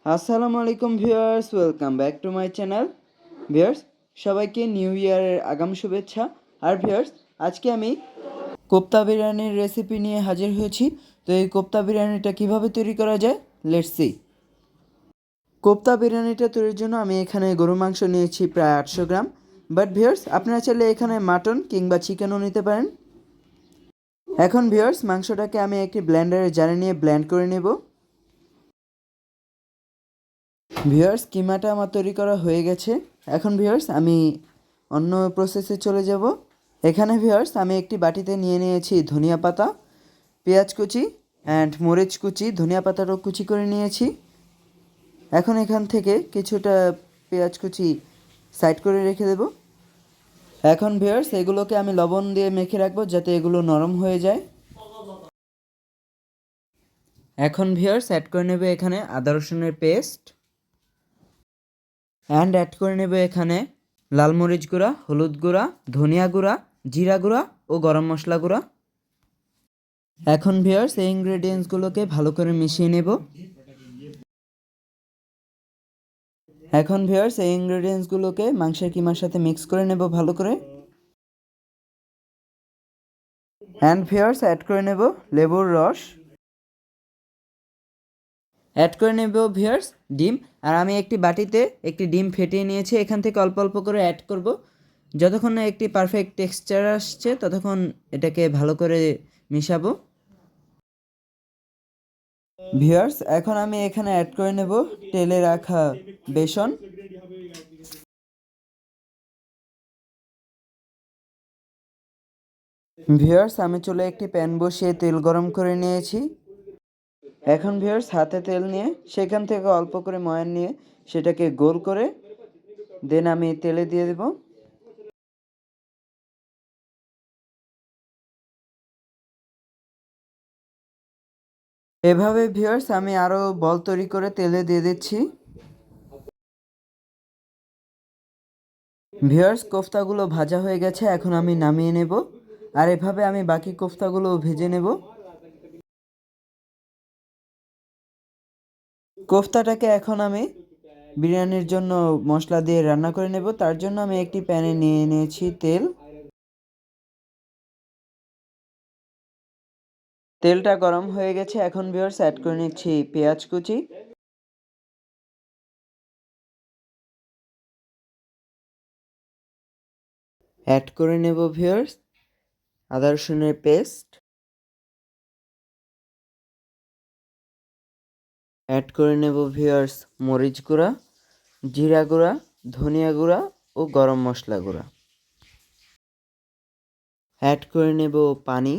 আসসালামু আলাইকুম viewers, welcome back to my channel. Viewers, সবাইকে নিউ ইয়ারের আগাম শুভেচ্ছা। আর ভিউয়ার্স, আজকে আমি কোপ্তা বিরিয়ানির রেসিপি নিয়ে হাজির হয়েছি। তো এই কোপ্তা বিরিয়ানিটা কিভাবে তৈরি করা যায়, লেটস সি। কোপ্তা বিরিয়ানিটা তৈরির জন্য আমি এখানে গরুর মাংস নিয়েছি প্রায় 800 গ্রাম। বাট ভিউয়ার্স, আপনারা চাইলে এখানে মাটন কিংবা চিকেনও নিতে পারেন। এখন ভিউয়ার্স, মাংসটাকে আমি একটি ব্লেন্ডারের জারে নিয়ে ব্লেন্ড করে নেব। ভিউয়ার্স, কিমাটা আমার তৈরি করা হয়ে গেছে। এখন ভিউয়ার্স, আমি অন্য প্রসেসে চলে যাব। এখানে ভিউয়ার্স, আমি একটি বাটিতে নিয়ে নিয়েছি ধনিয়া পাতা, পেঁয়াজ কুচি অ্যান্ড মরিচ কুচি, ধনিয়া পাতাটাও কুচি করে নিয়েছি। এখন এখান থেকে কিছুটা পেঁয়াজ কুচি সাইড করে রেখে দেব। এখন ভিউয়ার্স, এগুলোকে আমি লবণ দিয়ে মেখে রাখবো যাতে এগুলো নরম হয়ে যায়। এখন ভিউয়ার্স, অ্যাড করে নেবে এখানে আদা রসুনের পেস্ট অ্যান্ড অ্যাড করে নেবে এখানে লাল মরিচ গুঁড়া, হলুদ গুঁড়া, ধনিয়া গুঁড়া, জিরা গুঁড়া ও গরম মশলা গুঁড়া। এখন ভিউয়ার্স, এই ইনগ্রেডিয়েন্টসগুলোকে ভালো করে মিশিয়ে নেব। এখন ভিউয়ার্স, এই ইনগ্রেডিয়েন্টসগুলোকে মাংসের কিমার সাথে মিক্স করে নেব ভালো করে। অ্যান্ড ভিউয়ার্স, অ্যাড করে নেব লেবুর রস, অ্যাড করে নেব ভিউয়ার্স ডিম। আর আমি একটি বাটিতে একটি ডিম ফেটিয়ে নিয়েছি, এখান থেকে অল্প অল্প করে অ্যাড করব। যতক্ষণ না একটি পারফেক্ট টেক্সচার আসছে ততক্ষণ এটাকে ভালো করে মিশাবো। ভিউয়ার্স, এখন আমি এখানে অ্যাড করে নেব তেলে রাখা বেসন। ভিউয়ার্স, আমি চুলে একটি প্যান বসিয়ে তেল গরম করে নিয়েছি। এখন ভিউয়ার্স, হাতে তেল নিয়ে সেখান থেকে অল্প করে ময়ান নিয়ে সেটাকে গোল করে দেন আমি তেলে দিয়ে দেব। এভাবে ভিউয়ার্স, আমি আরও বল তৈরি করে তেলে দিয়ে দিচ্ছি। ভিউয়ার্স, কোফতাগুলো ভাজা হয়ে গেছে, এখন আমি নামিয়ে নেব। আর এভাবে আমি বাকি কোফতাগুলো ভেজে নেব। কোফতাটাকে এখন আমি বিরিয়ানির জন্য মশলা দিয়ে রান্না করে নেব। তার জন্য আমি একটি প্যানে নিয়ে নিয়েছি তেল। তেলটা গরম হয়ে গেছে, এখন ভিউয়ার্স অ্যাড করে নিচ্ছি পেঁয়াজ কুচি, অ্যাড করে নেব ভিউয়ার্স আদা রসুনের পেস্ট, অ্যাড করে নেব ভিউয়ার্স মরিচ গুঁড়া, জিরা গুঁড়া, ধনিয়া গুঁড়া ও গরম মশলা গুঁড়া, অ্যাড করে নেব পানি।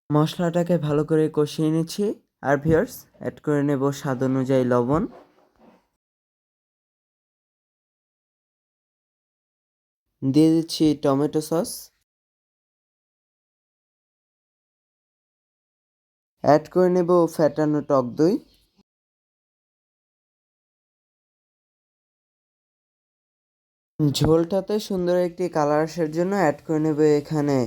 মশলাটাকে ভালো করে কষিয়ে নিচ্ছি। আর ভিউয়ার্স, অ্যাড করে নেব স্বাদ অনুযায়ী লবণ, দিয়ে দিচ্ছি টমেটো সস, অ্যাড করে নেব ফ্যাটানো টক দই, ঝোলটাতে সুন্দর একটি কালার আসার জন্য অ্যাড করে নেব এখানে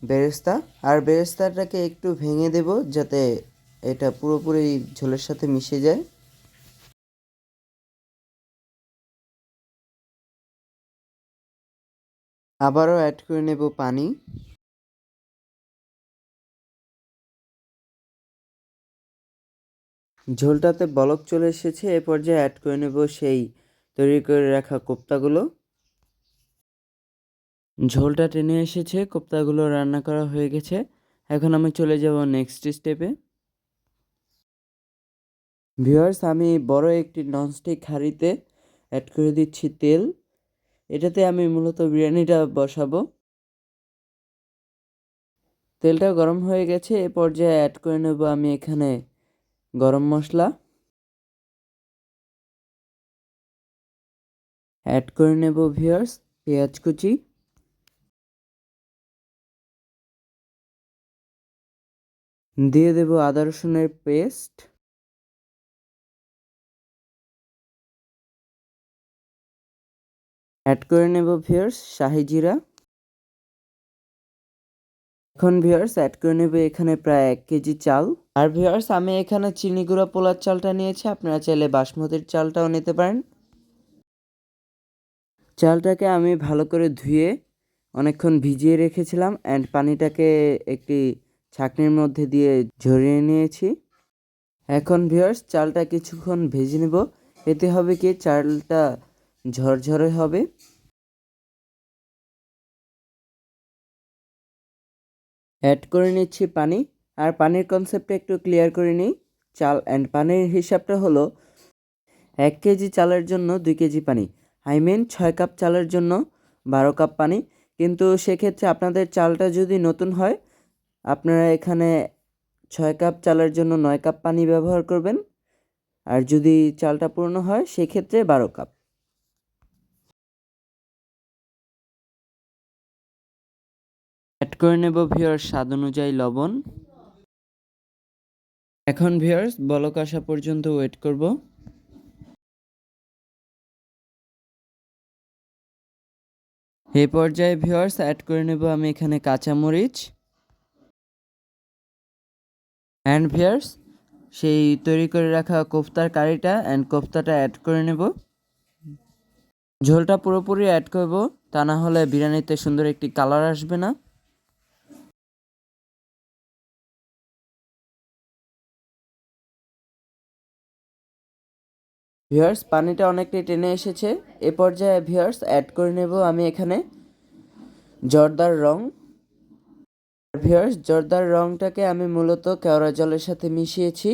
বেরেস্তা। আর বেরেস্তাটাকে একটু ভেঙে দেব যাতে এটা পুরোপুরি ঝোলের সাথে মিশে যায়। আবারও অ্যাড করে নেব পানি। ঝোলটাতে বলক চলে এসেছে, এ পর্যায়ে অ্যাড করে নেব সেই তৈরি করে রাখা কোপ্তাগুলো। ঝোলটা টেনে এসেছে, কোপ্তাগুলো রান্না করা হয়ে গেছে। এখন আমি চলে যাব নেক্সট স্টেপে। ভিউয়ার্স, আমি বড় একটি ননস্টিক হাঁড়িতে অ্যাড করে দিচ্ছি তেল। এটাতে আমি মূলত বিরিয়ানিটা বসাবো। তেলটা গরম হয়ে গেছে, এ পর্যায়ে অ্যাড করে নেব আমি এখানে গরম মশলা, অ্যাড করে নেব ভিউয়ার্স পেঁয়াজ কুচি, দিয়ে দেব আদা রসুনের পেস্ট, অ্যাড করে নেব ভিউয়ার্স শাহি জিরা, এখন ভিউয়ার্স অ্যাড করে নেবে এখানে প্রায় 1 কেজি চাল। আর ভিউয়ার্স আমি এখানে চিনি গুঁড়া পোলার চালটা নিয়েছি, আপনারা চাইলে বাসমতির চালটাও নিতে পারেন। চালটাকে আমি ভালো করে ধুয়ে অনেকক্ষণ ভিজিয়ে রেখেছিলাম অ্যান্ড পানিটাকে একটি ছাঁকনির মধ্যে দিয়ে ঝরিয়ে নিয়েছি। এখন ভিউয়ার্স চালটা কিছুক্ষণ ভেজে নেব, এতে হবে কি চালটা ঝরঝরে হবে। অ্যাড করে নিচ্ছি পানি, আর পানির কনসেপ্টটা একটু ক্লিয়ার করে নিই। চাল অ্যান্ড পানির হিসাবটা হলো 1 কেজি চালের জন্য 2 কেজি পানি, আই মিন 6 কাপ চালের জন্য 12 কাপ পানি। কিন্তু সেক্ষেত্রে আপনাদের চালটা যদি নতুন হয় আপনারা এখানে 6 কাপ চালের জন্য 9 কাপ পানি ব্যবহার করবেন, আর যদি চালটা পুরনো হয় সেক্ষেত্রে 12 কাপ। অ্যাড করে নেব ভিউয়ার্স স্বাদ অনুযায়ী লবণ। এখন ভিউয়ার্স বলক আসা পর্যন্ত ওয়েট করব। এই পর্যায়ে ভিউয়ার্স অ্যাড করে নেব আমি এখানে কাঁচামরিচ অ্যান্ড ভিউয়ার্স সেই তৈরি করে রাখা কোফতার কারিটা অ্যান্ড কোফতাটা অ্যাড করে নেব। ঝোলটা পুরোপুরি অ্যাড করব, তা না হলে বিরিয়ানিতে সুন্দর একটি কালার আসবে না। ভিউয়ার্স পানিটা অনেকটাই টেনে এসেছে, এ পর্যায়ে ভিউয়ার্স অ্যাড করে নেব আমি এখানে জর্দার রং। ভিউয়ার্স জর্দার রংটাকে আমি মূলত কেওড়া জলের সাথে মিশিয়েছি।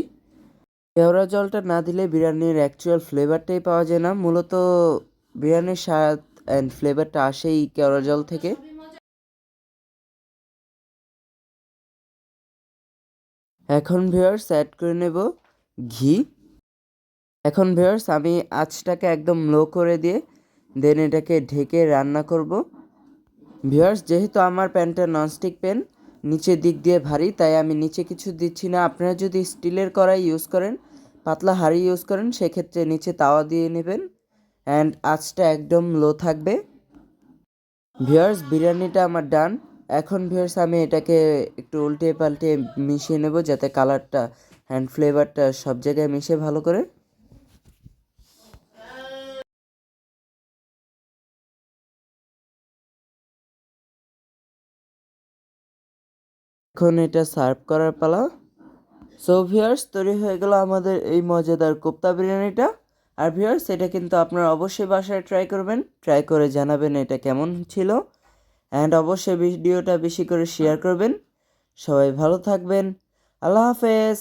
কেওড়া জলটা না দিলে বিরিয়ানির অ্যাকচুয়াল ফ্লেভারটাই পাওয়া যায় না, মূলত বিরিয়ানির স্বাদ অ্যান্ড ফ্লেভারটা আসেই কেওড়া জল থেকে। এখন ভিউয়ার্স অ্যাড করে নেব ঘি। এখন ভিউয়ার্স আমি আঁচটাকে একদম লো করে দিয়ে দেন এটাকে ঢেকে রান্না করব। ভিউয়ার্স যেহেতু আমার প্যানটা ননস্টিক প্যান, নিচের দিক দিয়ে ভারী, তাই আমি নিচে কিছু দিচ্ছি না। আপনারা যদি স্টিলের কড়াই ইউজ করেন, পাতলা হাঁড়ি ইউজ করেন, সেক্ষেত্রে নিচে তাওয়া দিয়ে নেবেন অ্যান্ড আঁচটা একদম লো থাকবে। ভিউয়ার্স বিরিয়ানিটা আমার ডান। এখন ভিউয়ার্স আমি এটাকে একটু উল্টে পাল্টে মিশিয়ে নেব যাতে কালারটা অ্যান্ড ফ্লেভারটা সব জায়গায় মিশে ভালো করে। এখন এটা সার্ভ করার পালা। সো ভিউয়ার্স তৈরি হয়ে গেল আমাদের এই মজাদার কোপ্তা বিরিয়ানিটা। আর ভিউয়ার্স এটা কিন্তু আপনারা অবশ্যই বাসায় ট্রাই করবেন, ট্রাই করে জানাবেন এটা কেমন ছিল অ্যান্ড অবশ্যই ভিডিওটা বেশি করে শেয়ার করবেন। সবাই ভালো থাকবেন, আল্লাহ হাফেজ।